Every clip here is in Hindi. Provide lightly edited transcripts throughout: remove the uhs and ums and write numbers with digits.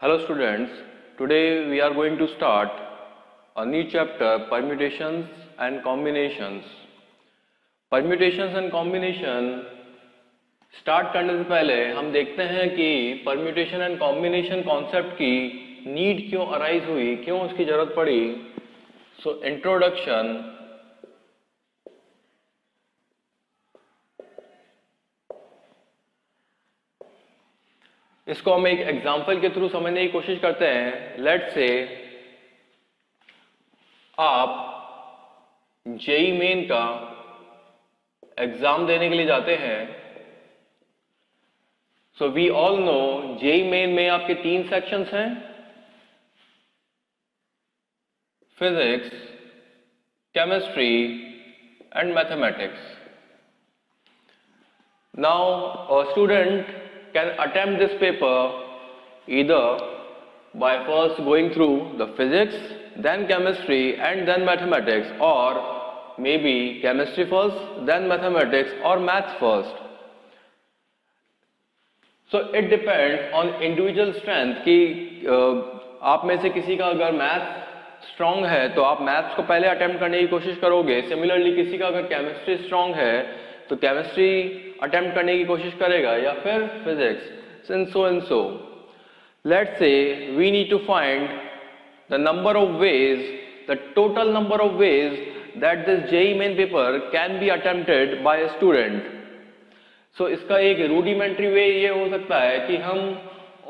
Hello students, today we are going to start a new chapter, permutations and combinations. Permutations and combination start करने से पहले हम देखते हैं कि परम्यूटेशन एंड कॉम्बिनेशन कॉन्सेप्ट की नीड क्यों अराइज हुई, क्यों उसकी जरूरत पड़ी. So introduction. इसको हम एक एग्जांपल के थ्रू समझने की कोशिश करते हैं. लेट्स से आप जेई मेन का एग्जाम देने के लिए जाते हैं. So we all know JEE main में आपके 3 सेक्शंस हैं, physics, chemistry and mathematics. Now a student can attempt this paper either by first going through the physics, then chemistry and then mathematics, or maybe chemistry first, then mathematics, or maths first. So it depends on individual strength कि आप में से किसी का अगर मैथ्स स्ट्रांग है तो आप मैथ्स को पहले अटेम्प्ट करने की कोशिश करोगे. सिमिलरली किसी का अगर केमिस्ट्री स्ट्रांग है तो केमिस्ट्री अटेम्प्ट करने की कोशिश करेगा, या फिर physics, and so. Let's say we need to find the number of ways, the total number of ways that this JEE main paper can be attempted by a student. So इसका एक रूडिमेंट्री वे ये हो सकता है कि हम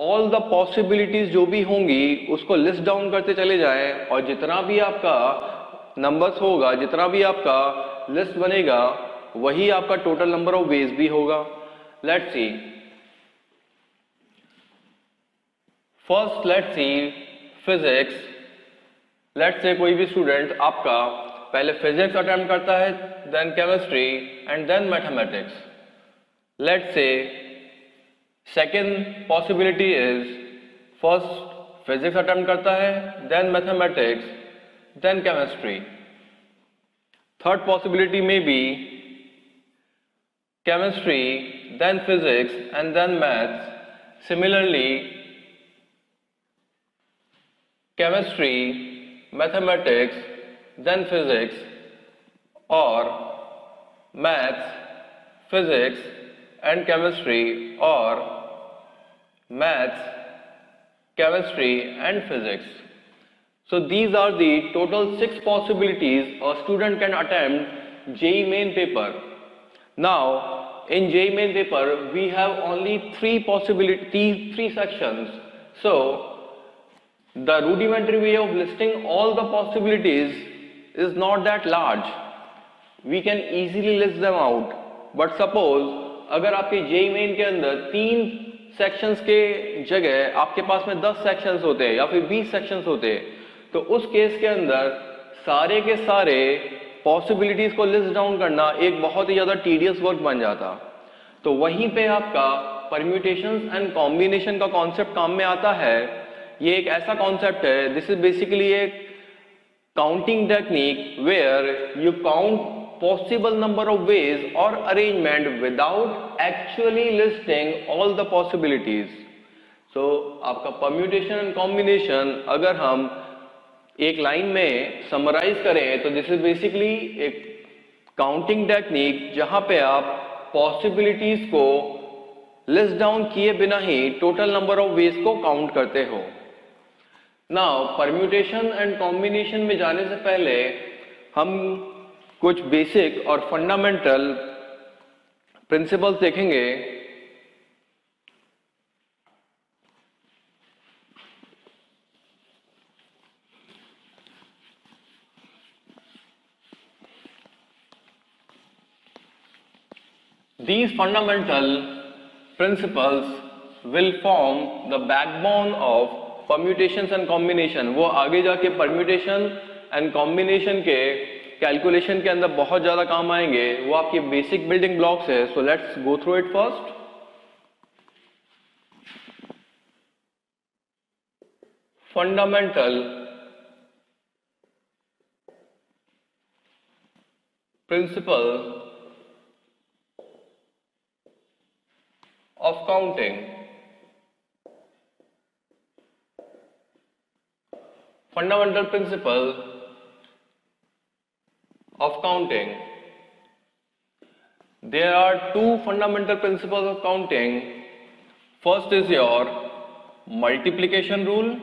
ऑल द पॉसिबिलिटीज जो भी होंगी उसको लिस्ट डाउन करते चले जाएं, और जितना भी आपका नंबर्स होगा, जितना भी आपका लिस्ट बनेगा, वही आपका टोटल नंबर ऑफ वेज भी होगा. Let's see. First let's see physics. Let's say कोई भी स्टूडेंट आपका पहले फिजिक्स अटेम्प्ट करता है, then chemistry and then mathematics. Let's say second possibility is first physics attempt करता है, then mathematics, then chemistry. Third possibility में बी chemistry, then physics, and then maths. Similarly, chemistry, mathematics, then physics, or maths, physics, and chemistry, or maths, chemistry, and physics. So these are the total 6 possibilities a student can attempt JEE main paper. Now, in JEE main paper, we have only 3 possibilities, 3 sections. So, the rudimentary way of listing all the possibilities is not that large. We can easily list them out. But suppose, अगर आपके JEE main के अंदर 3 sections के जगह आपके पास में 10 sections होते या फिर 20 sections होते, तो उस केस के अंदर सारे के सारे पॉसिबिलिटीज को लिस्ट डाउन करना एक बहुत ही ज्यादा टीडियस वर्क बन जाता. तो वहीं पे आपका परम्यूटेशंस एंड कॉम्बिनेशन का कॉन्सेप्ट काम में आता है. ये एक ऐसा कॉन्सेप्ट है, this is basically a counting technique where you count possible number of ways और arrangement without actually listing all the possibilities. So आपका परम्यूटेशन एंड कॉम्बिनेशन अगर हम एक लाइन में समराइज करें तो दिस इज बेसिकली एक काउंटिंग टेक्निक जहां पे आप पॉसिबिलिटीज को लिस्ट डाउन किए बिना ही टोटल नंबर ऑफ वेज को काउंट करते हो. नाउ परम्यूटेशन एंड कॉम्बिनेशन में जाने से पहले हम कुछ बेसिक और फंडामेंटल प्रिंसिपल्स देखेंगे. These fundamental principles will form the backbone of permutations and combination. वो आगे जाके permutation and combination के calculation के अंदर बहुत ज़्यादा काम आएंगे. वो आपके basic building blocks है. So let's go through it first. Fundamental principle of counting. fundamental principle of counting. There are two fundamental principles of counting. First is your multiplication rule,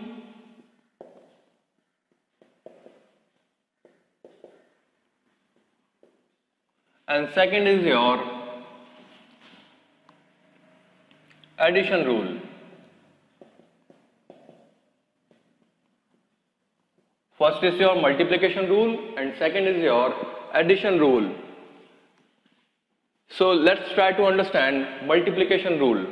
and second is your addition rule. First is your multiplication rule and second is your addition rule. So let's try to understand multiplication rule.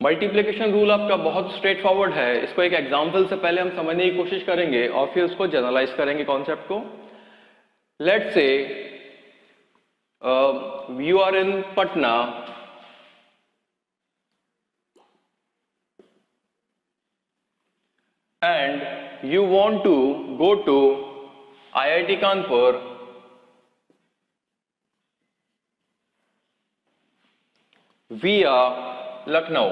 Multiplication rule आपका बहुत स्ट्रेट फॉरवर्ड है. इसको एक एग्जांपल से पहले हम समझने की कोशिश करेंगे और फिर उसको जनरलाइज करेंगे कॉन्सेप्ट को. Let's say you are in Patna and you want to go to IIT Kanpur via Lucknow.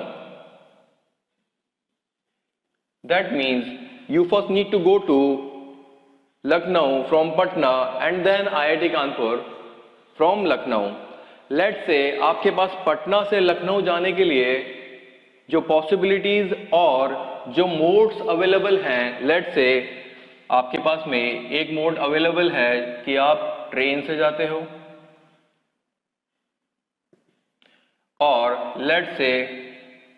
That means you first need to go to Lucknow from Patna and then IIT Kanpur from Lucknow. Let's say आपके पास पटना से लखनऊ जाने के लिए जो पॉसिबिलिटीज और जो मोड्स अवेलेबल हैं, लेट्स से आपके पास में एक मोड अवेलेबल है कि आप ट्रेन से जाते हो, और लेट्स से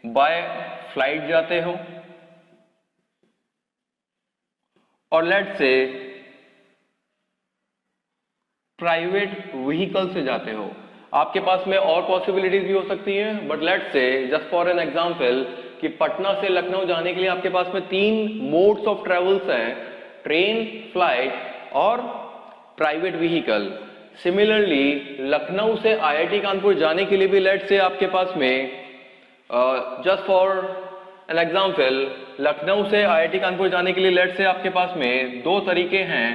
बाय फ्लाइट जाते हो, और लेट्स से प्राइवेट व्हीकल से जाते हो. आपके पास में और पॉसिबिलिटीज भी हो सकती हैं, but let's say just for an example कि पटना से लखनऊ जाने के लिए आपके पास में 3 मोड्स ऑफ ट्रेवल्स हैं, ट्रेन, फ्लाइट और प्राइवेट व्हीकल. सिमिलरली लखनऊ से IIT कानपुर जाने के लिए भी लेट्स से आपके पास में just for an example Lucknow से IIT कानपुर जाने के लिए लेट्स से आपके पास में 2 तरीके हैं,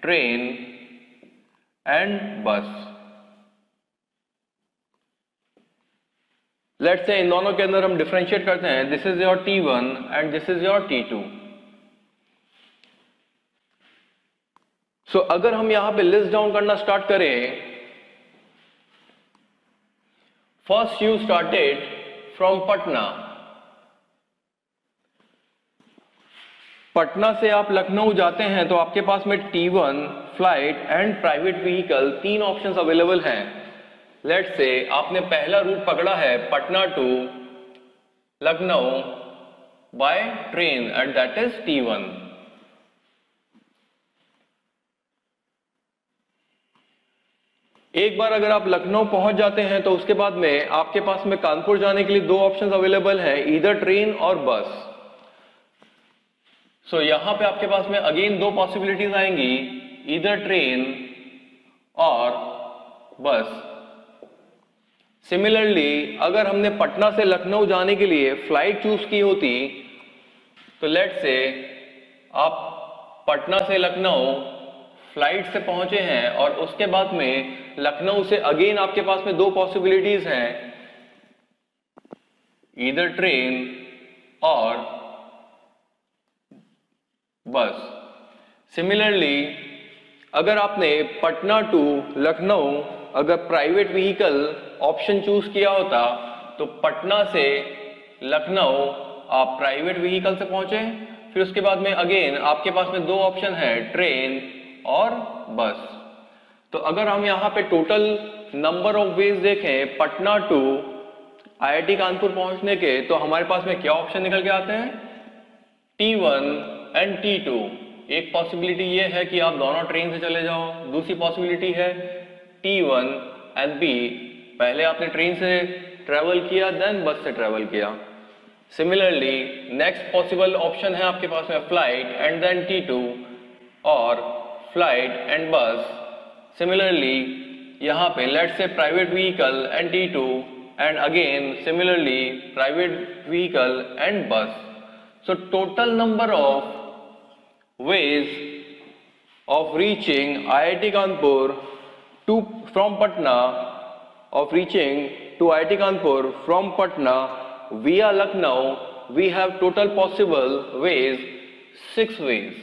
ट्रेन एंड बस. लेट्स से इन दोनों के अंदर हम डिफरेंशिएट करते हैं. This is your T1 and this is your T2. सो अगर हम यहां पे लिस्ट डाउन करना स्टार्ट करें, first you started from Patna. Patna से आप लखनऊ जाते हैं तो आपके पास में T1 flight and private vehicle 3 options available हैं. लेट्स से आपने पहला रूट पकड़ा है Patna to Lucknow by train and that is T1. एक बार अगर आप लखनऊ पहुंच जाते हैं तो उसके बाद में आपके पास में कानपुर जाने के लिए 2 ऑप्शंस अवेलेबल हैं, ईदर ट्रेन और बस. सो यहां पे आपके पास में अगेन 2 पॉसिबिलिटीज आएंगी, ईदर ट्रेन और बस. सिमिलरली अगर हमने पटना से लखनऊ जाने के लिए फ्लाइट चूज की होती तो लेट्स से आप पटना से लखनऊ फ्लाइट से पहुंचे हैं और उसके बाद में लखनऊ से अगेन आपके पास में 2 पॉसिबिलिटीज हैं, ईदर ट्रेन और बस. सिमिलरली अगर आपने पटना टू लखनऊ अगर प्राइवेट व्हीकल ऑप्शन चूज किया होता तो पटना से लखनऊ आप प्राइवेट व्हीकल से पहुंचे, फिर उसके बाद में अगेन आपके पास में 2 ऑप्शन है, ट्रेन और बस. तो अगर हम यहाँ पे टोटल नंबर ऑफ वेज देखें पटना टू IIT कानपुर पहुंचने के, तो हमारे पास में क्या ऑप्शन निकल के आते हैं, T1 एंड T2. एक पॉसिबिलिटी ये है कि आप दोनों ट्रेन से चले जाओ, दूसरी पॉसिबिलिटी है T1 एंड B, पहले आपने ट्रेन से ट्रेवल किया देन बस से ट्रेवल किया. सिमिलरली नेक्स्ट पॉसिबल ऑप्शन है आपके पास में फ्लाइट एंड देन T2 और फ्लाइट एंड बस. सिमिलरली यहाँ पे let's say private vehicle and T2 and again similarly private vehicle and बस. So total number of ways of reaching IIT Kanpur from Patna, to IIT Kanpur from Patna via Lucknow, we have total possible ways 6 ways.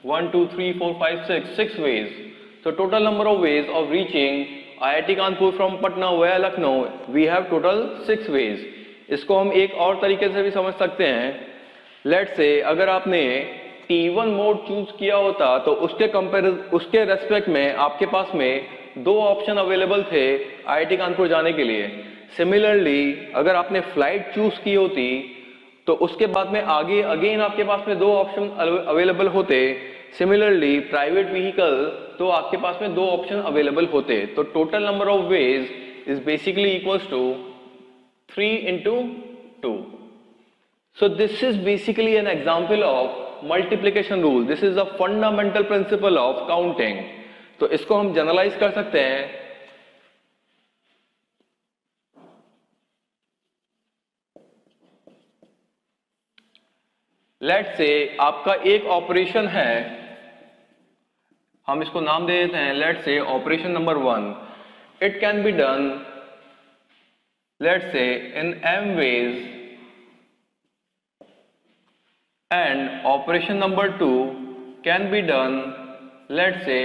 1, 2, 3, 4, 5, 6, 6 ways. So total number of ways of reaching IIT Kanpur from Patna via Lucknow, we have total 6 ways. इसको हम एक और तरीके से भी समझ सकते हैं. लेट्स से अगर आपने T1 मोड चूज किया होता तो उसके रेस्पेक्ट में आपके पास में 2 ऑप्शन अवेलेबल थे IIT कानपुर जाने के लिए. सिमिलरली अगर आपने फ्लाइट चूज की होती तो उसके बाद में आगे अगेन आपके पास में 2 ऑप्शन अवेलेबल होते. सिमिलरली प्राइवेट व्हीकल तो आपके पास में 2 ऑप्शन अवेलेबल होते. तो total number of ways is basically equals to 3 into 2. So this is basically an example of multiplication rule. This is a fundamental principle of counting. तो इसको हम जनरलाइज कर सकते हैं. लेट्स से आपका एक ऑपरेशन है, हम इसको नाम दे देते हैं. लेट्स से operation number 1. It can be done let's say in m ways, and operation number 2 can be done let's say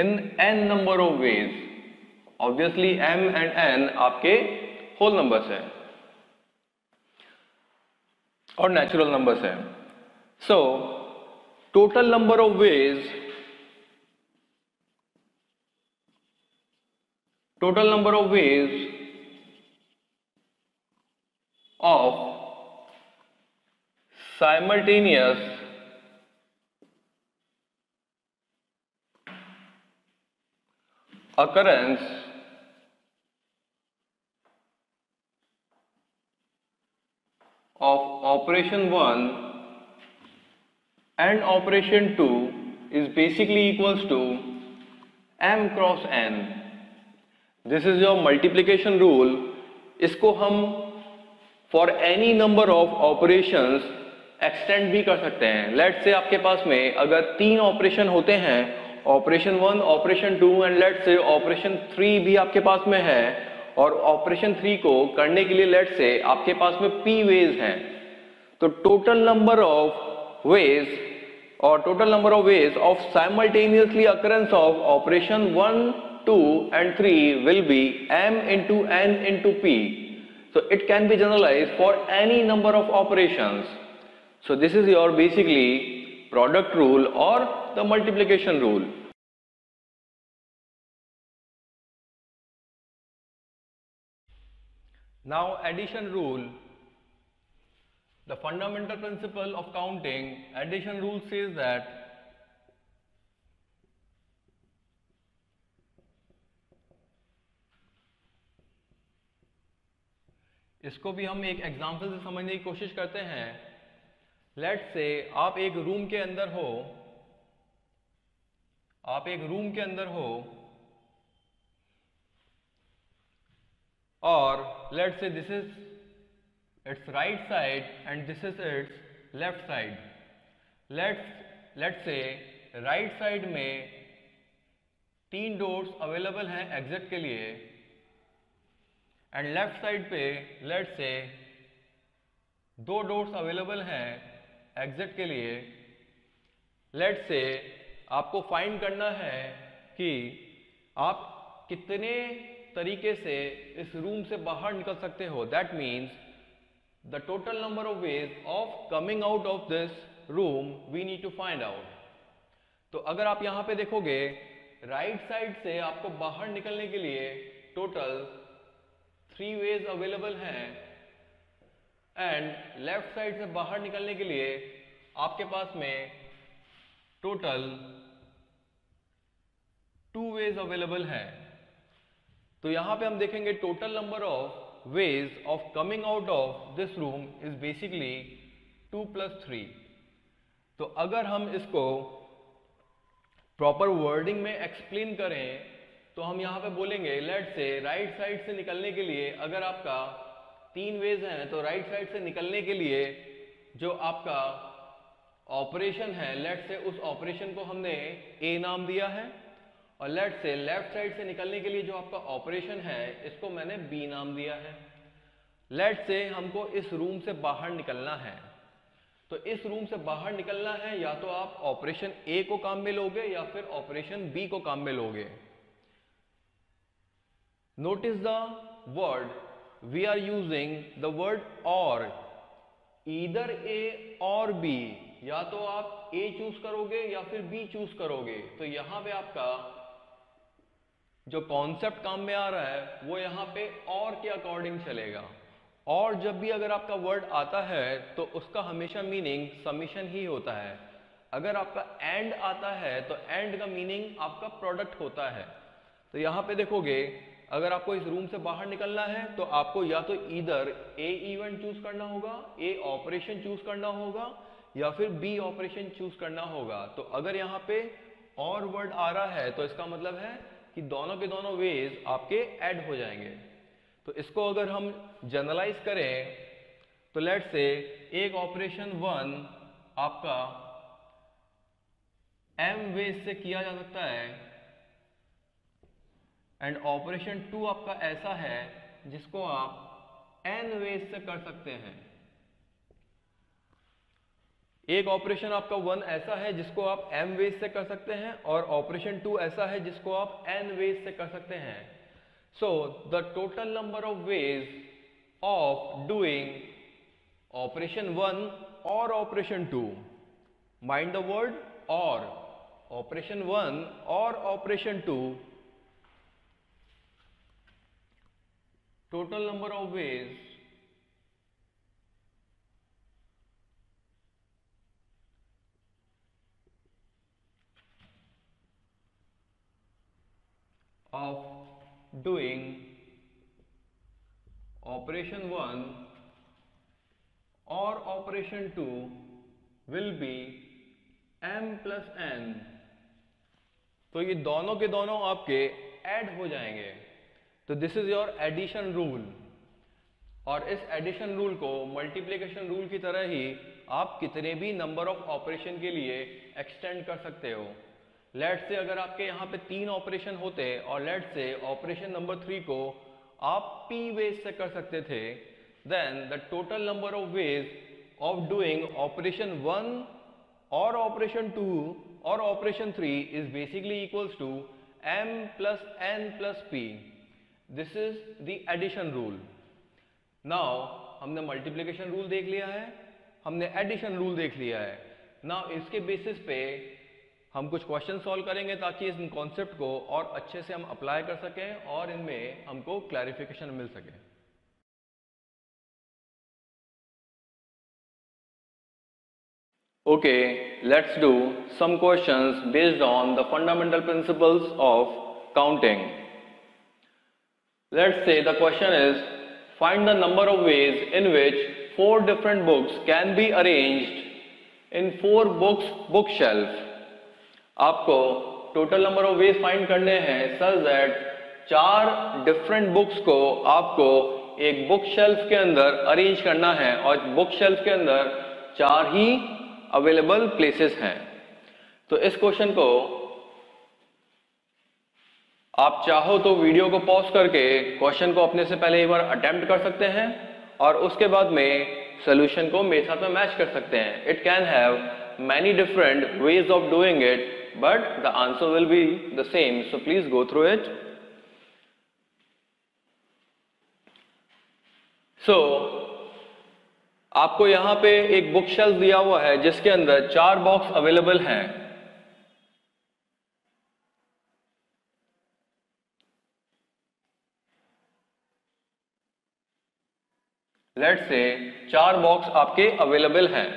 in n number of ways. Obviously m and n आपके whole numbers हैं और natural numbers हैं. So total number of ways of simultaneous occurrence of operation 1 and operation 2 is basically equals to m cross n. This is your multiplication rule. इसको हम for any number of operations extend भी कर सकते हैं. लेट्स से आपके पास में अगर 3 ऑपरेशन होते हैं, operation 1, operation 2 and let's say operation 3 भी आपके पास में है, और ऑपरेशन 3 को करने के लिए लेट्स से आपके पास में p वेज हैं. तो total number of ways of simultaneously occurrence of operation 1, 2 and 3 will be m into n into p. So it can be generalized for any number of operations. So this is your basically product rule or the multiplication rule. Now addition rule. The fundamental principle of counting, addition rule says that इसको भी हम एक एग्जांपल से समझने की कोशिश करते हैं. लेट्स से आप एक रूम के अंदर हो, और let's say this is it's right side and this is it's left side. Let's say right side में 3 डोर्स अवेलेबल हैं एग्जिट के लिए, एंड लेफ्ट साइड पे लेट्स से 2 डोर्स अवेलेबल हैं एग्जिट के लिए. लेट्स से आपको फाइंड करना है कि आप कितने तरीके से इस रूम से बाहर निकल सकते हो. That means the total number of ways of coming out of this room we need to find out. तो अगर आप यहाँ पे देखोगे, राइट साइड से आपको बाहर निकलने के लिए टोटल 3 वेज अवेलेबल हैं, एंड लेफ्ट साइड से बाहर निकलने के लिए आपके पास में टोटल 2 वेज अवेलेबल हैं. तो यहां पे हम देखेंगे total number of ways of coming out of this room is basically 2 + 3. तो अगर हम इसको प्रॉपर वर्डिंग में एक्सप्लेन करें तो हम यहाँ पे बोलेंगे, लेट्स से राइट साइड से निकलने के लिए अगर आपका 3 वेज हैं, तो राइट साइड से निकलने के लिए जो आपका ऑपरेशन है, लेट से उस ऑपरेशन को हमने ए नाम दिया है, और लेट से लेफ्ट साइड से निकलने के लिए जो आपका ऑपरेशन है इसको मैंने बी नाम दिया है। लेट से हमको इस रूम से बाहर निकलना है, तो इस रूम से बाहर निकलना है या तो आप ऑपरेशन ए को काम में लोगे या फिर ऑपरेशन बी को काम में लोगे। Notice the word we are using the word or, either A or B, या तो आप ए चूज करोगे या फिर बी चूज करोगे। तो यहां पे आपका जो कॉन्सेप्ट काम में आ रहा है वो यहां पे और के अकॉर्डिंग चलेगा। और जब भी अगर आपका वर्ड आता है तो उसका हमेशा मीनिंग समीशन ही होता है। अगर आपका एंड आता है तो एंड का मीनिंग आपका प्रोडक्ट होता है। तो यहां पे देखोगे, अगर आपको इस रूम से बाहर निकलना है तो आपको या तो ईदर ए इवेंट चूज करना होगा, ए ऑपरेशन चूज करना होगा, या फिर बी ऑपरेशन चूज करना होगा। तो अगर यहाँ पे और वर्ड आ रहा है तो इसका मतलब है कि दोनों के दोनों वेज आपके ऐड हो जाएंगे। तो इसको अगर हम जनरलाइज करें तो लेट्स से एक ऑपरेशन 1 आपका एम वेज से किया जा सकता है, एंड ऑपरेशन 2 आपका ऐसा है जिसको आप एन वेज से कर सकते हैं। एक ऑपरेशन आपका 1 ऐसा है जिसको आप m वेज से कर सकते हैं, और ऑपरेशन 2 ऐसा है जिसको आप n वेज से कर सकते हैं। So the total number of ways of doing operation 1 और ऑपरेशन 2, माइंड द वर्ड और, ऑपरेशन 1 और operation 2, total number of veg of doing operation 1 or operation 2 will be m plus n। तो ये दोनों के दोनों आपके ऐड हो जाएंगे। तो this is your addition rule, और इस एडिशन रूल को मल्टीप्लिकेशन रूल की तरह ही आप कितने भी नंबर ऑफ ऑपरेशन के लिए एक्सटेंड कर सकते हो। लेट से अगर आपके यहाँ पे 3 ऑपरेशन होते और लेट से ऑपरेशन नंबर 3 को आप p वेज से कर सकते थे, then the total number of ways of doing operation 1 और ऑपरेशन 2 और operation 3 is basically equals to m plus n plus p। This is the addition rule. Now हमने मल्टीप्लिकेशन रूल देख लिया है, हमने एडिशन रूल देख लिया है। नाउ इसके बेसिस पे हम कुछ क्वेश्चन सॉल्व करेंगे ताकि इस कॉन्सेप्ट को और अच्छे से हम अप्लाई कर सकें और इनमें हमको क्लैरिफिकेशन मिल सके। Okay, let's do some questions based on the fundamental principles of counting. Let's say the question is, find the number of ways in which 4 different books can be arranged in 4 bookshelf. आपको total number of veg find करने हैं सच दैट 4 डिफरेंट बुक्स को आपको एक बुक शेल्फ के अंदर अरेंज करना है, और बुक शेल्फ के अंदर 4 ही अवेलेबल प्लेसेस हैं। तो इस क्वेश्चन को आप चाहो तो वीडियो को पॉज करके क्वेश्चन को अपने से पहले एक बार अटेम्प्ट कर सकते हैं और उसके बाद में सोल्यूशन को मेरे साथ में मैच कर सकते हैं। It can have many different ways of doing it, but the answer will be the same, so please go through it. So आपको यहां पे एक बुक शेल्फ दिया हुआ है जिसके अंदर 4 बॉक्स अवेलेबल हैं। लेट्स से 4 बॉक्स आपके अवेलेबल हैं।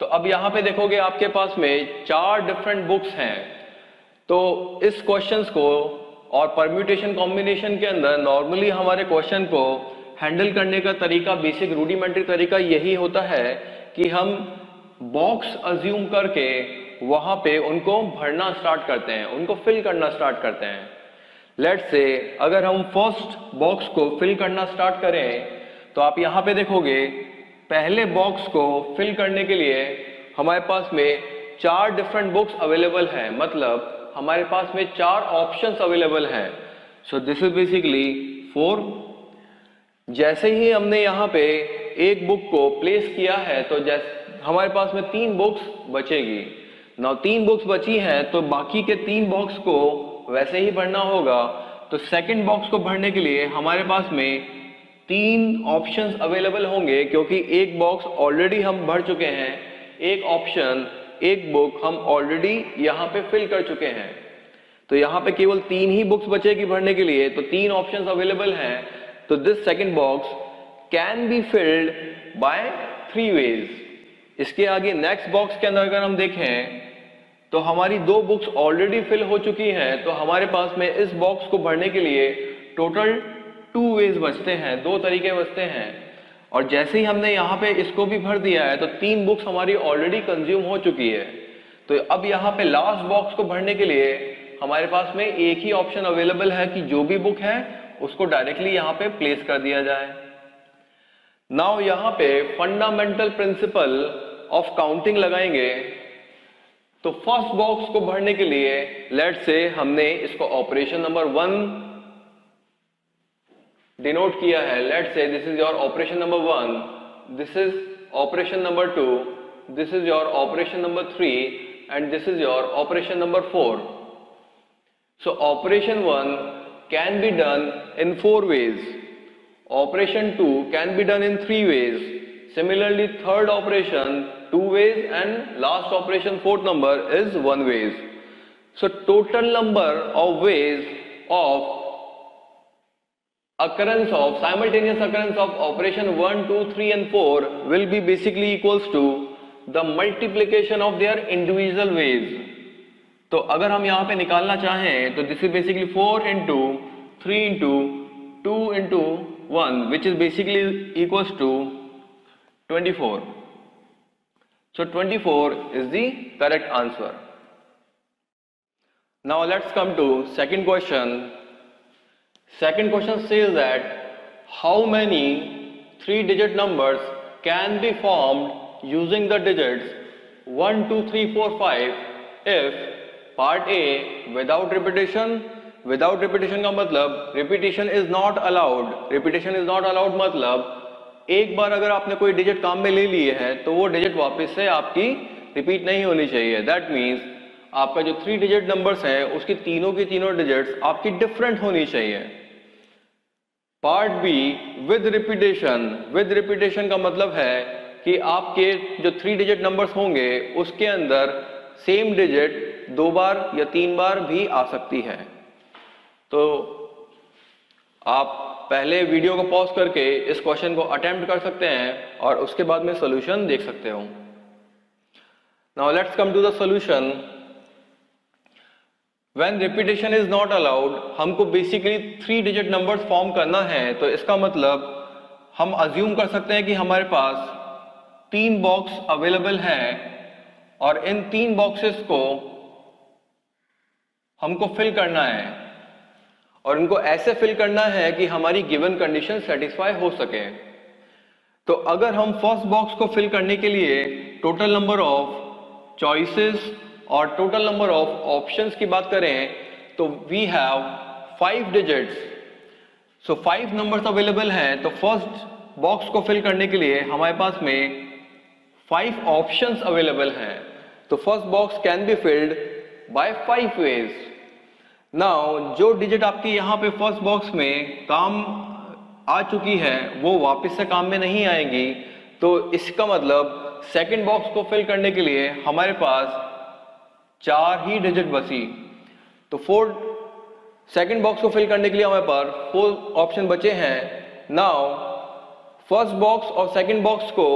तो अब यहां पे देखोगे आपके पास में 4 डिफरेंट बुक्स हैं। तो इस क्वेश्चंस को और परम्यूटेशन कॉम्बिनेशन के अंदर नॉर्मली हमारे क्वेश्चन को हैंडल करने का तरीका, बेसिक रूडिमेंट्री तरीका यही होता है कि हम बॉक्स अज्यूम करके वहां पे उनको भरना स्टार्ट करते हैं, उनको फिल करना स्टार्ट करते हैं। लेट्स से अगर हम फर्स्ट बॉक्स को फिल करना स्टार्ट करें तो आप यहाँ पे देखोगे पहले बॉक्स को फिल करने के लिए हमारे पास में 4 डिफरेंट बुक्स अवेलेबल हैं, मतलब हमारे पास में 4 ऑप्शंस अवेलेबल हैं। So this is basically 4। जैसे ही हमने यहाँ पे एक बुक को प्लेस किया है तो जैसे हमारे पास में 3 बुक्स बचेगी। नाउ 3 बुक्स बची हैं तो बाकी के 3 बॉक्स को वैसे ही भरना होगा। तो सेकंड बॉक्स को भरने के लिए हमारे पास में 3 ऑप्शंस अवेलेबल होंगे, क्योंकि एक बॉक्स ऑलरेडी हम भर चुके हैं, एक ऑप्शन एक बुक हम ऑलरेडी यहाँ पे फिल कर चुके हैं। तो यहाँ पे केवल 3 ही बुक्स बचेगी भरने के लिए, तो 3 ऑप्शंस अवेलेबल हैं। तो this second box can be filled by 3 ways. इसके आगे नेक्स्ट बॉक्स के अंदर अगर हम देखें तो हमारी 2 बुक्स ऑलरेडी फिल हो चुकी हैं, तो हमारे पास में इस बॉक्स को भरने के लिए टोटल 2 वेज बचते हैं, 2 तरीके बचते हैं। और जैसे ही हमने यहाँ पे इसको भी भर दिया है तो 3 बुक्स हमारी ऑलरेडी कंज्यूम हो चुकी है। तो अब यहाँ पे लास्ट बॉक्स को भरने के लिए हमारे पास में एक ही ऑप्शन अवेलेबल है कि जो भी बुक है उसको डायरेक्टली यहाँ पे प्लेस कर दिया जाए। नाउ यहाँ पे फंडामेंटल प्रिंसिपल ऑफ काउंटिंग लगाएंगे। तो फर्स्ट बॉक्स को भरने के लिए लेट्स से हमने इसको ऑपरेशन नंबर 1 डिनोट किया है। Let's say this is your operation number 1, this is operation number 2, this is your operation number 3 and this is your operation number 4। So operation 1 can be done in 4 ways, operation 2 can be done in 3 ways, similarly third operation 2 ways and last operation 4th number is 1 ways. So total number of ways of occurrence of simultaneous occurrence of operation 1, 2, 3 and 4 will be basically equals to the multiplication of their individual ways. तो अगर हम यहाँ पे निकालना चाहें तो this is basically 4 into 3 into 2 into 1 which is basically equals to 24. So 24 is the correct answer. Now let's come to second question. Second question says that how many 3-digit numbers can be formed using the digits 1, 2, 3, 4, 5 if part A without repetition. Without repetition का मतलब repetition is not allowed. Repetition is not allowed मतलब एक बार अगर आपने कोई डिजिट काम में ले लिए है तो वो डिजिट वापस से आपकी रिपीट नहीं होनी चाहिए। दैट मीन्स आपका जो 3 डिजिट नंबर्स हैं उसकी तीनों की तीनों डिजिट्स आपकी डिफरेंट होनी चाहिए। Part be with repetition. With repetition का मतलब है कि आपके जो 3 डिजिट नंबर्स होंगे उसके अंदर सेम डिजिट 2 बार या 3 बार भी आ सकती है। तो आप पहले वीडियो को पॉज करके इस क्वेश्चन को अटेम्प्ट कर सकते हैं और उसके बाद में सॉल्यूशन देख सकते हो। Now let's come to the solution. When repetition is not allowed, हमको बेसिकली 3 डिजिट नंबर्स फॉर्म करना है। तो इसका मतलब हम अज्यूम कर सकते हैं कि हमारे पास 3 बॉक्स अवेलेबल हैं और इन 3 बॉक्सेस को हमको फिल करना है और इनको ऐसे फिल करना है कि हमारी गिवन कंडीशन सेटिस्फाई हो सके। तो अगर हम फर्स्ट बॉक्स को फिल करने के लिए टोटल नंबर ऑफ चॉइसेस और टोटल नंबर ऑफ ऑप्शंस की बात करें तो we have 5 digits. So 5 numbers available हैं। तो फर्स्ट बॉक्स को फिल करने के लिए हमारे पास में 5 ऑप्शंस अवेलेबल हैं। तो first box can be filled by 5 ways. Now जो डिजिट आपकी यहाँ पे फर्स्ट बॉक्स में काम आ चुकी है वो वापस से काम में नहीं आएंगी। तो इसका मतलब सेकंड बॉक्स को फिल करने के लिए हमारे पास 4 ही डिजिट बची। तो सेकंड बॉक्स को फिल करने के लिए हमारे पास 4 ऑप्शन बचे हैं। नाउ फर्स्ट बॉक्स और सेकंड बॉक्स को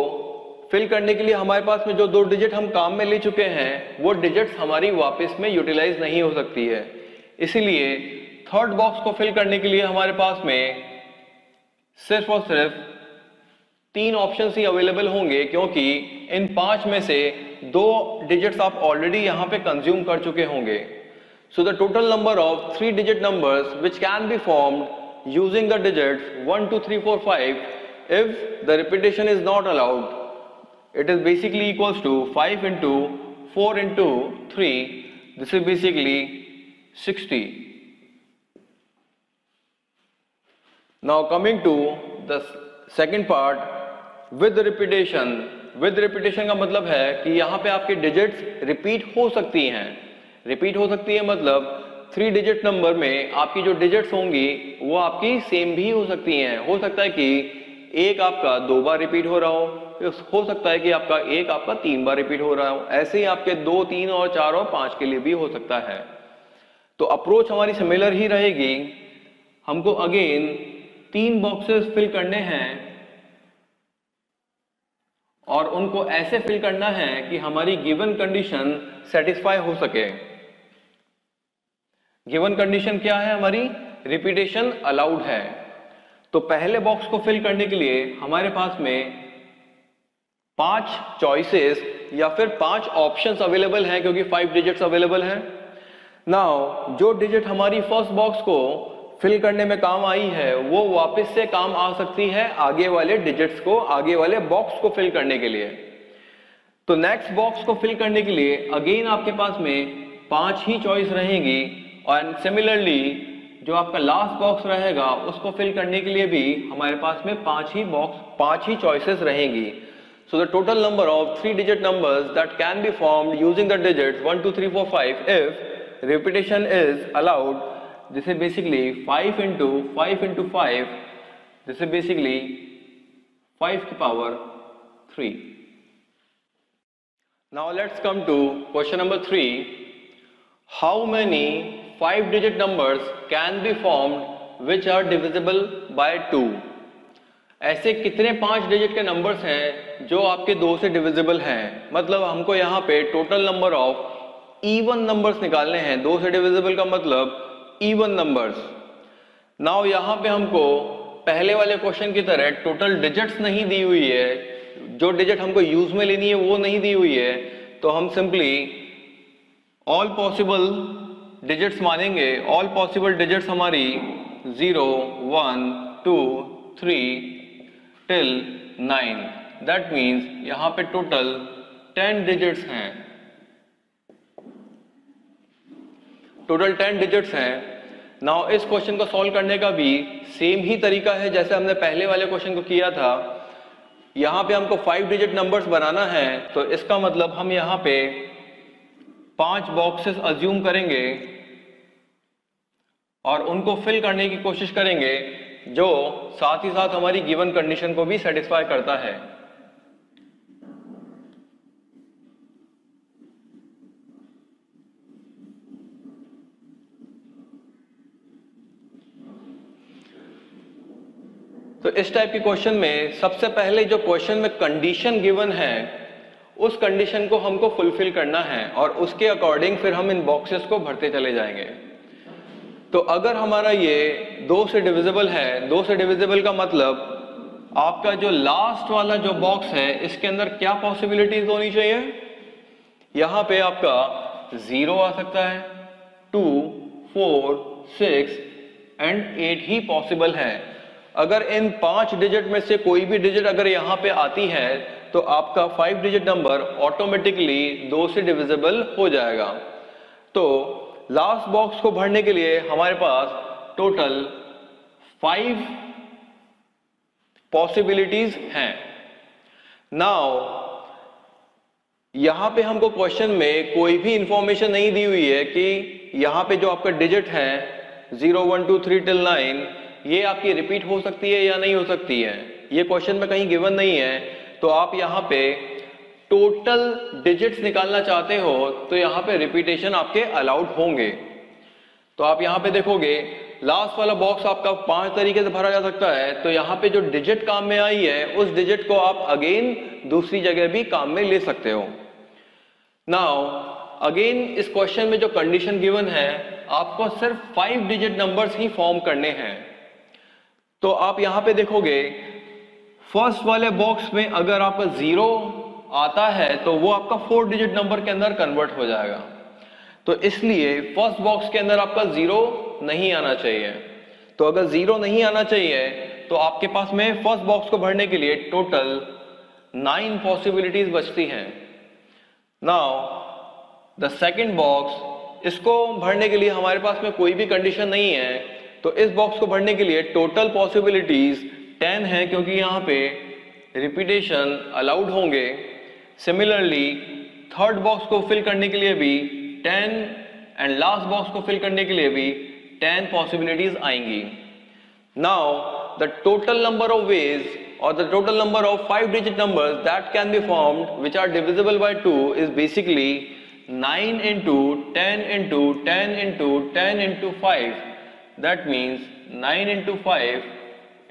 फिल करने के लिए हमारे पास में जो 2 डिजिट हम काम में ले चुके हैं वो डिजिट्स हमारी वापस में यूटिलाइज नहीं हो सकती है। इसीलिए थर्ड बॉक्स को फिल करने के लिए हमारे पास में सिर्फ और सिर्फ 3 ऑप्शंस ही अवेलेबल होंगे, क्योंकि इन 5 में से 2 डिजिट्स आप ऑलरेडी यहाँ पे कंज्यूम कर चुके होंगे। So the total number of 3 digit numbers which can be formed using the digits 1, 2, 3, 4, 5 if the repetition is not allowed, it is basically equals to 5 into 4 into 3. This is basically 60. Now coming to the second part, with repetition. With repetition का मतलब है कि यहाँ पे आपके डिजिट्स रिपीट हो सकती हैं. रिपीट हो सकती है मतलब 3 डिजिट नंबर में आपकी जो डिजिट्स होंगी वो आपकी सेम भी हो सकती हैं. हो सकता है कि एक आपका 2 बार रिपीट हो रहा हो सकता है कि आपका एक आपका 3 बार रिपीट हो रहा हो. ऐसे ही आपके 2, 3 और 4 और 5 के लिए भी हो सकता है. तो अप्रोच हमारी सिमिलर ही रहेगी. हमको अगेन 3 बॉक्सेस फिल करने हैं और उनको ऐसे फिल करना है कि हमारी गिवन कंडीशन सेटिस्फाई हो सके. गिवन कंडीशन क्या है हमारी? रिपीटेशन अलाउड है. तो पहले बॉक्स को फिल करने के लिए हमारे पास में 5 चॉइसेस या फिर 5 ऑप्शंस अवेलेबल हैं क्योंकि 5 डिजिट्स अवेलेबल हैं. नाउ जो डिजिट हमारी फर्स्ट बॉक्स को फिल करने में काम आई है वो वापस से काम आ सकती है आगे वाले डिजिट्स को, आगे वाले बॉक्स को फिल करने के लिए. तो नेक्स्ट बॉक्स को फिल करने के लिए अगेन आपके पास में 5 ही चॉइस रहेंगी और सिमिलरली जो आपका लास्ट बॉक्स रहेगा उसको फिल करने के लिए भी हमारे पास में 5 ही चॉइसेस रहेंगी. So the total number of 3 digit numbers that can be formed using the digits 1 2 3 4 5 if repetition is allowed. This is basically 5 into 5 into 5. This is basically 5 to power 3. Now let's come to question number 3. How many 5-digit numbers can be formed which are divisible by 2? ऐसे कितने 5 डिजिट के नंबर्स हैं जो आपके 2 से डिविजिबल हैं? मतलब हमको यहाँ पे total number of even numbers निकालने हैं. 2 से डिविजिबल का मतलब इवन नंबर्स. नाउ यहाँ पे हमको पहले वाले क्वेश्चन की तरह टोटल डिजिट्स नहीं दी हुई है, जो डिजिट हमको यूज में लेनी है वो नहीं दी हुई है. तो हम सिंपली ऑल पॉसिबल डिजिट्स मानेंगे. ऑल पॉसिबल डिजिट्स हमारी 0 1 2 3 टिल 9. दैट मीन्स यहाँ पे टोटल 10 डिजिट्स हैं. टोटल 10 डिजिट्स हैं. नाउ इस क्वेश्चन को सॉल्व करने का भी सेम ही तरीका है जैसे हमने पहले वाले क्वेश्चन को किया था. यहाँ पे हमको 5 डिजिट नंबर्स बनाना है तो इसका मतलब हम यहाँ पे 5 बॉक्सेस अज्यूम करेंगे और उनको फिल करने की कोशिश करेंगे जो साथ ही साथ हमारी गिवन कंडीशन को भी सेटिस्फाई करता है. तो इस टाइप के क्वेश्चन में सबसे पहले जो क्वेश्चन में कंडीशन गिवन है उस कंडीशन को हमको फुलफिल करना है और उसके अकॉर्डिंग फिर हम इन बॉक्सेस को भरते चले जाएंगे. तो अगर हमारा ये 2 से डिविजिबल है, 2 से डिविजिबल का मतलब आपका जो लास्ट वाला जो बॉक्स है इसके अंदर क्या पॉसिबिलिटीज होनी चाहिए? यहाँ पे आपका 0 आ सकता है, 2 4 6 एंड 8 ही पॉसिबल है. अगर इन 5 डिजिट में से कोई भी डिजिट अगर यहाँ पे आती है तो आपका 5 डिजिट नंबर ऑटोमेटिकली 2 से डिविजिबल हो जाएगा. तो लास्ट बॉक्स को भरने के लिए हमारे पास टोटल 5 पॉसिबिलिटीज हैं. नाउ यहां पे हमको क्वेश्चन में कोई भी इंफॉर्मेशन नहीं दी हुई है कि यहां पे जो आपका डिजिट है 0 1 2 3 टिल 9 ये आपकी रिपीट हो सकती है या नहीं हो सकती है. ये क्वेश्चन में कहीं गिवन नहीं है. तो आप यहां पे टोटल डिजिट्स निकालना चाहते हो तो यहां पे रिपीटेशन आपके अलाउड होंगे. तो आप यहां पे देखोगे लास्ट वाला बॉक्स आपका 5 तरीके से भरा जा सकता है. तो यहां पे जो डिजिट काम में आई है उस डिजिट को आप अगेन दूसरी जगह भी काम में ले सकते हो. नाउ अगेन इस क्वेश्चन में जो कंडीशन गिवन है आपको सिर्फ 5 डिजिट नंबर्स ही फॉर्म करने हैं. तो आप यहां पे देखोगे फर्स्ट वाले बॉक्स में अगर आपका 0 आता है तो वो आपका 4 डिजिट नंबर के अंदर कन्वर्ट हो जाएगा. तो इसलिए फर्स्ट बॉक्स के अंदर आपका 0 नहीं आना चाहिए. तो अगर 0 नहीं आना चाहिए तो आपके पास में फर्स्ट बॉक्स को भरने के लिए टोटल 9 पॉसिबिलिटीज बचती हैं। नाउ द सेकंड बॉक्स, इसको भरने के लिए हमारे पास में कोई भी कंडीशन नहीं है, तो इस बॉक्स को भरने के लिए टोटल पॉसिबिलिटीज 10 है, क्योंकि यहाँ पे रिपीटेशन अलाउड होंगे। सिमिलरली थर्ड बॉक्स को फिल करने के लिए भी 10 एंड लास्ट बॉक्स को फिल करने के लिए भी 10 पॉसिबिलिटीज आएंगी। Now the total number of veg or the total number of 5-digit numbers that can be formed which are divisible by 2 is basically 9 into 10 into 10 into 10 into 5. That means 9 into 5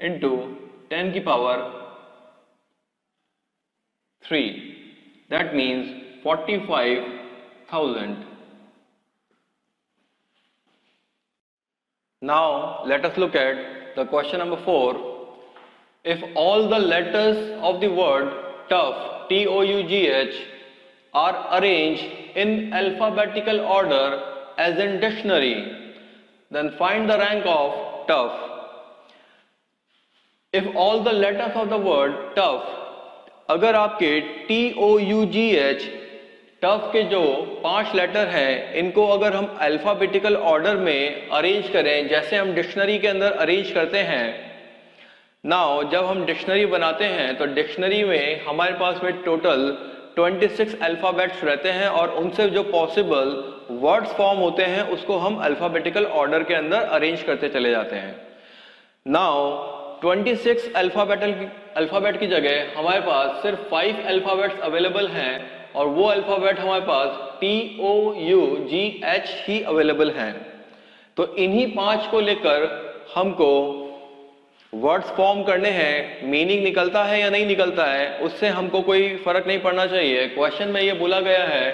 into 10 की power 3. That means 45,000. Now let us look at the question number 4. If all the letters of the word tough, T-O-U-G-H, are arranged in alphabetical order as in dictionary, then find the rank of tough. If all the letters of the word tough, अगर आपके T-O-U-G-H, टफ के जो 5 लेटर हैं, इनको अगर हम अल्फाबेटिकल ऑर्डर में अरेंज करें जैसे हम डिक्शनरी के अंदर अरेंज करते हैं। नाउ जब हम डिक्शनरी बनाते हैं तो डिक्शनरी में हमारे पास में टोटल 26 अल्फ़ाबेट्स रहते हैं और उनसे जो पॉसिबल वर्ड्स फॉर्म होते हैं उसको हम अल्फ़ाबेटिकल ऑर्डर के अंदर अरेंज करते चले जाते हैं। नाउ 26 अल्फ़ाबेट की जगह हमारे पास सिर्फ 5 अल्फ़ाबेट्स अवेलेबल हैं और वो अल्फ़ाबेट हमारे पास T-O-U-G-H ही अवेलेबल हैं। तो इन्हीं 5 को लेकर हमको वर्ड्स फॉर्म करने हैं। मीनिंग निकलता है या नहीं निकलता है उससे हमको कोई फर्क नहीं पड़ना चाहिए। क्वेश्चन में ये बोला गया है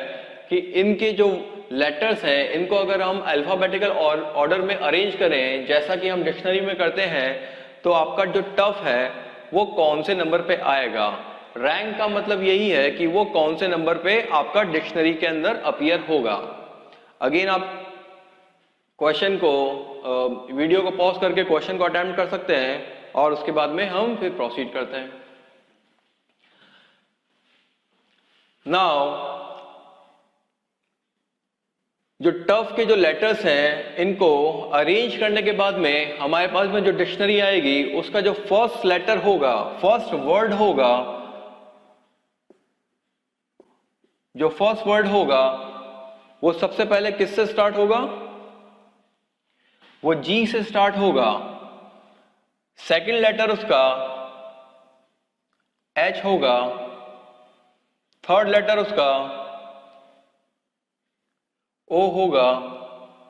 कि इनके जो लेटर्स हैं इनको अगर हम अल्फाबेटिकल ऑर्डर में अरेंज करें जैसा कि हम डिक्शनरी में करते हैं तो आपका जो टफ है वो कौन से नंबर पे आएगा। रैंक का मतलब यही है कि वो कौन से नंबर पे आपका डिक्शनरी के अंदर अपीयर होगा। अगेन आप क्वेश्चन को वीडियो को पॉज करके क्वेश्चन को अटेम्प्ट कर सकते हैं और उसके बाद में हम फिर प्रोसीड करते हैं। नाउ जो टफ के जो लेटर्स हैं इनको अरेंज करने के बाद में हमारे पास में जो डिक्शनरी आएगी उसका जो फर्स्ट लेटर होगा, फर्स्ट वर्ड होगा, जो फर्स्ट वर्ड होगा वो सबसे पहले किससे स्टार्ट होगा? वो जी से स्टार्ट होगा। सेकंड लेटर उसका एच होगा। थर्ड लेटर उसका ओ होगा।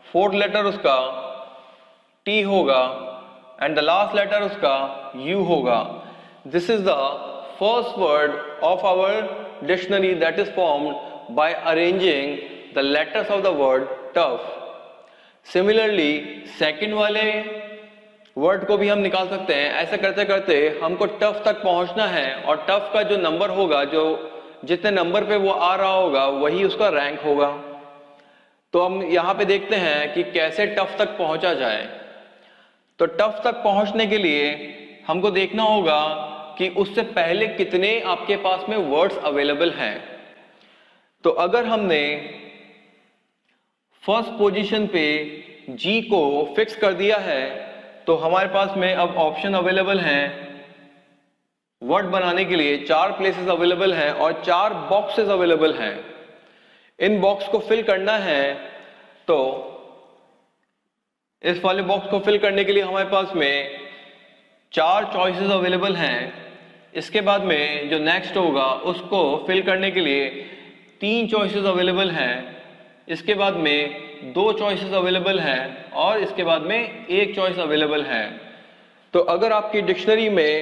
फोर्थ लेटर उसका टी होगा एंड द लास्ट लेटर उसका यू होगा। This is the first word of our dictionary that is formed by arranging the letters of the word tough. Similarly second वाले वर्ड को भी हम निकाल सकते हैं। ऐसे करते करते हमको टफ तक पहुंचना है और टफ का जो नंबर होगा, जो जितने नंबर पे वो आ रहा होगा वही उसका रैंक होगा। तो हम यहाँ पे देखते हैं कि कैसे टफ तक पहुंचा जाए। तो टफ तक पहुंचने के लिए हमको देखना होगा कि उससे पहले कितने आपके पास में वर्ड्स अवेलेबल हैं। तो अगर हमने फर्स्ट पोजीशन पे जी को फिक्स कर दिया है तो हमारे पास में अब ऑप्शन अवेलेबल हैं वर्ड बनाने के लिए। 4 प्लेसेस अवेलेबल हैं और 4 बॉक्सेस अवेलेबल हैं। इन बॉक्स को फिल करना है तो इस वाले बॉक्स को फिल करने के लिए हमारे पास में 4 चॉइसेस अवेलेबल हैं। इसके बाद में जो नेक्स्ट होगा उसको फिल करने के लिए 3 चॉइसेस अवेलेबल हैं। इसके बाद में 2 चॉइसेस अवेलेबल हैं और इसके बाद में 1 चॉइस अवेलेबल है। तो अगर आपकी डिक्शनरी में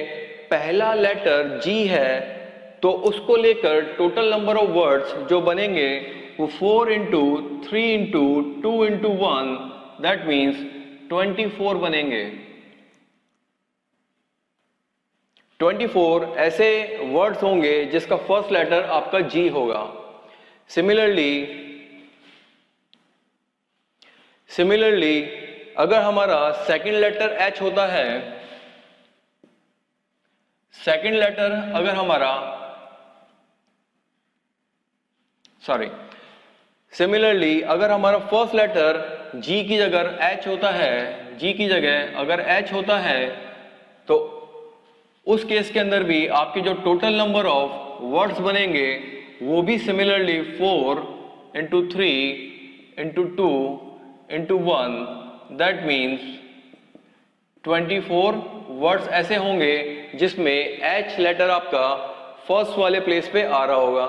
पहला लेटर जी है तो उसको लेकर टोटल नंबर ऑफ वर्ड्स जो बनेंगे वो 4 into 3 into 2 into 1 that means 24 बनेंगे। 24 ऐसे वर्ड्स होंगे जिसका फर्स्ट लेटर आपका जी होगा। सिमिलरली अगर हमारा सेकंड लेटर एच होता है सेकंड लेटर अगर हमारा सिमिलरली अगर हमारा फर्स्ट लेटर G की जगह H होता है, G की जगह अगर H होता है, तो उस केस के अंदर भी आपके जो टोटल नंबर ऑफ वर्ड्स बनेंगे वो भी similarly 4 into 3 into 2 into 1, that means 24 words ऐसे होंगे जिसमें H लेटर आपका फर्स्ट वाले प्लेस पे आ रहा होगा।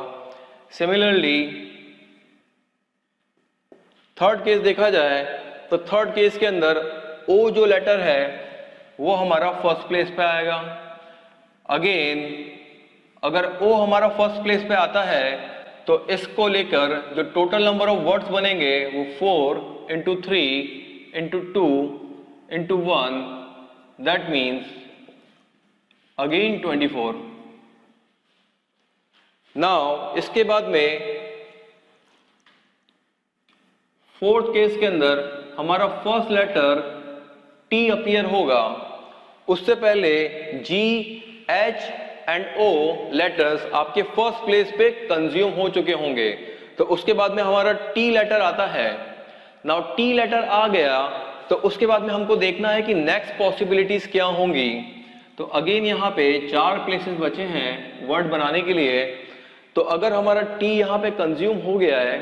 सिमिलरली थर्ड केस देखा जाए तो थर्ड केस के अंदर O जो लेटर है वो हमारा फर्स्ट प्लेस पे आएगा। अगेन अगर O हमारा फर्स्ट प्लेस पे आता है तो इसको लेकर जो टोटल नंबर ऑफ वर्ड्स बनेंगे वो 4 into 3 into 2 into 1, that means again 24। Now इसके बाद में फोर्थ केस के अंदर हमारा फर्स्ट लेटर T अपीयर होगा, उससे पहले G, H and O letters आपके फर्स्ट प्लेस पे कंज्यूम हो चुके होंगे, तो उसके बाद में हमारा T लेटर आता है। नाउ T लेटर आ गया तो उसके बाद में हमको देखना है कि नेक्स्ट पॉसिबिलिटीज क्या होंगी। तो अगेन यहाँ पे 4 प्लेसेस बचे हैं वर्ड बनाने के लिए। तो अगर हमारा T यहाँ पे कंज्यूम हो गया है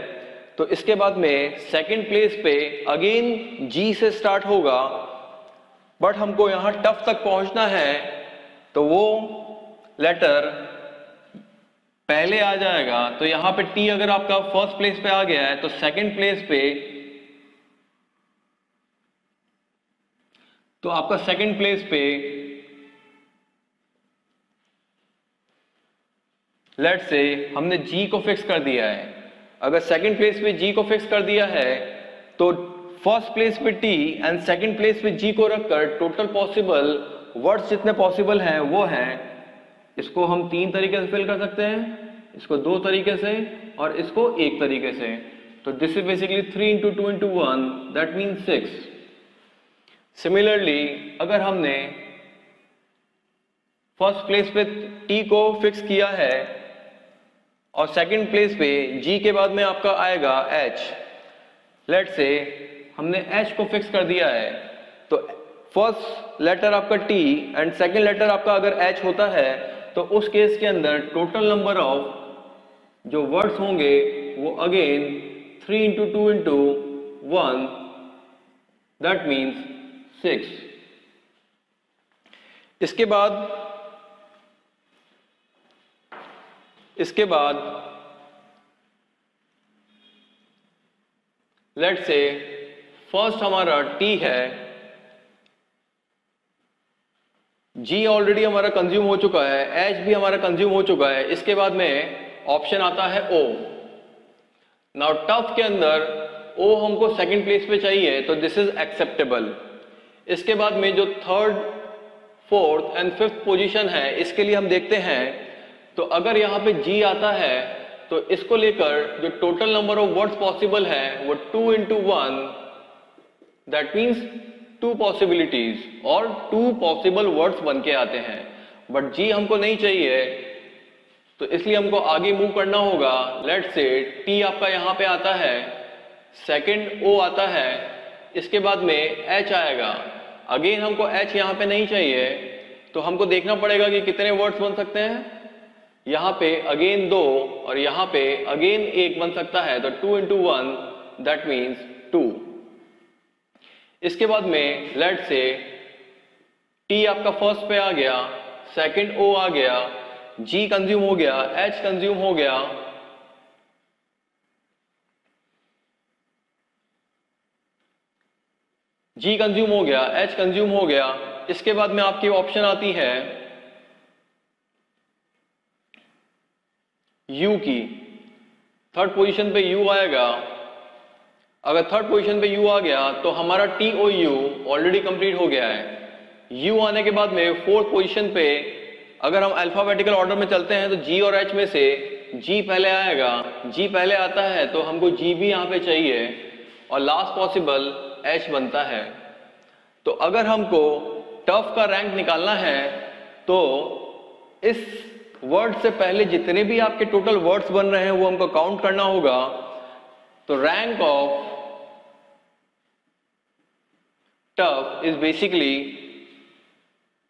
तो इसके बाद में सेकंड प्लेस पे अगेन G से स्टार्ट होगा, बट हमको यहाँ टफ तक पहुंचना है तो वो लेटर पहले आ जाएगा। तो यहाँ पे T अगर आपका फर्स्ट प्लेस पे आ गया है तो सेकंड प्लेस पे तो आपका सेकंड प्लेस पे लेट से हमने G को फिक्स कर दिया है। अगर सेकंड प्लेस पे G को फिक्स कर दिया है तो फर्स्ट प्लेस पे T एंड सेकंड प्लेस पे G को रखकर टोटल पॉसिबल वर्ड्स जितने पॉसिबल हैं वो हैं, इसको हम 3 तरीके से फिल कर सकते हैं, इसको 2 तरीके से और इसको 1 तरीके से। तो this is basically 3 into 2 into 1, that means 6। Similarly अगर हमने फर्स्ट प्लेस पे T को फिक्स किया है और सेकंड प्लेस पे G के बाद में आपका आएगा H, लेट से हमने H को फिक्स कर दिया है, तो फर्स्ट लेटर आपका T एंड सेकंड लेटर आपका अगर H होता है तो उस केस के अंदर टोटल नंबर ऑफ जो वर्ड्स होंगे वो again 3 into 2 into 1, that means 6। इसके बाद लेट से फर्स्ट हमारा T है, G ऑलरेडी हमारा कंज्यूम हो चुका है, H भी हमारा कंज्यूम हो चुका है, इसके बाद में ऑप्शन आता है O। नाउ टफ के अंदर O हमको सेकंड प्लेस पे चाहिए तो दिस इज एक्सेप्टेबल। इसके बाद में जो third, fourth and fifth position है इसके लिए हम देखते हैं, तो अगर यहाँ पे G आता है तो इसको लेकर जो total number of words possible है वो 2 into 1, दैट मीन्स 2 पॉसिबिलिटीज और 2 पॉसिबल वर्ड्स बन के आते हैं, बट G हमको नहीं चाहिए तो इसलिए हमको आगे मूव करना होगा। लेट्स से T आपका यहाँ पे आता है, सेकंड O आता है, इसके बाद में H आएगा। अगेन हमको H यहाँ पे नहीं चाहिए तो हमको देखना पड़ेगा कि कितने वर्ड्स बन सकते हैं। यहाँ पे अगेन 2 और यहाँ पे अगेन 1 बन सकता है, तो 2 into 1, दैट मीन्स 2। इसके बाद में लेट से T आपका फर्स्ट पे आ गया, सेकंड O आ गया, G कंज्यूम हो गया, H कंज्यूम हो गया, G कंज्यूम हो गया, H कंज्यूम हो गया। इसके बाद में आपकी ऑप्शन आती है U की, थर्ड पोजीशन पे U आएगा। अगर थर्ड पोजीशन पे U आ गया तो हमारा TOU ऑलरेडी कंप्लीट हो गया है। U आने के बाद में फोर्थ पोजीशन पे अगर हम अल्फाबेटिकल ऑर्डर में चलते हैं तो G और H में से G पहले आएगा, G पहले आता है तो हमको G भी यहाँ पे चाहिए और लास्ट पॉसिबल H बनता है। तो अगर हमको टफ का रैंक निकालना है तो इस वर्ड से पहले जितने भी आपके टोटल वर्ड्स बन रहे हैं वो हमको काउंट करना होगा। तो rank of tough is basically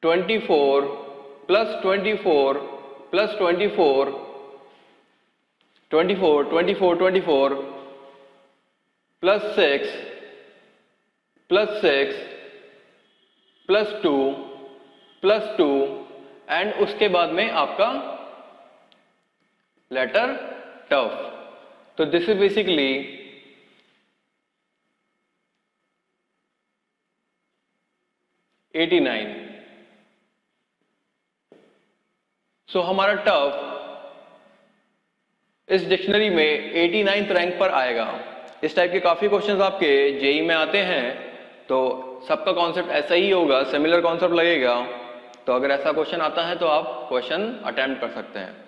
24 plus 24 plus 24 24 24 24 plus 6 plus 6 plus 2 plus 2 and उसके बाद में आपका लेटर टफ। तो दिस इज बेसिकली 89। सो हमारा टफ इस डिक्शनरी में 89th रैंक पर आएगा। इस टाइप के काफी क्वेश्चंस आपके जेई में आते हैं, तो सबका कॉन्सेप्ट ऐसा ही होगा, सिमिलर कॉन्सेप्ट लगेगा। तो अगर ऐसा क्वेश्चन आता है तो आप क्वेश्चन अटेम्प्ट कर सकते हैं।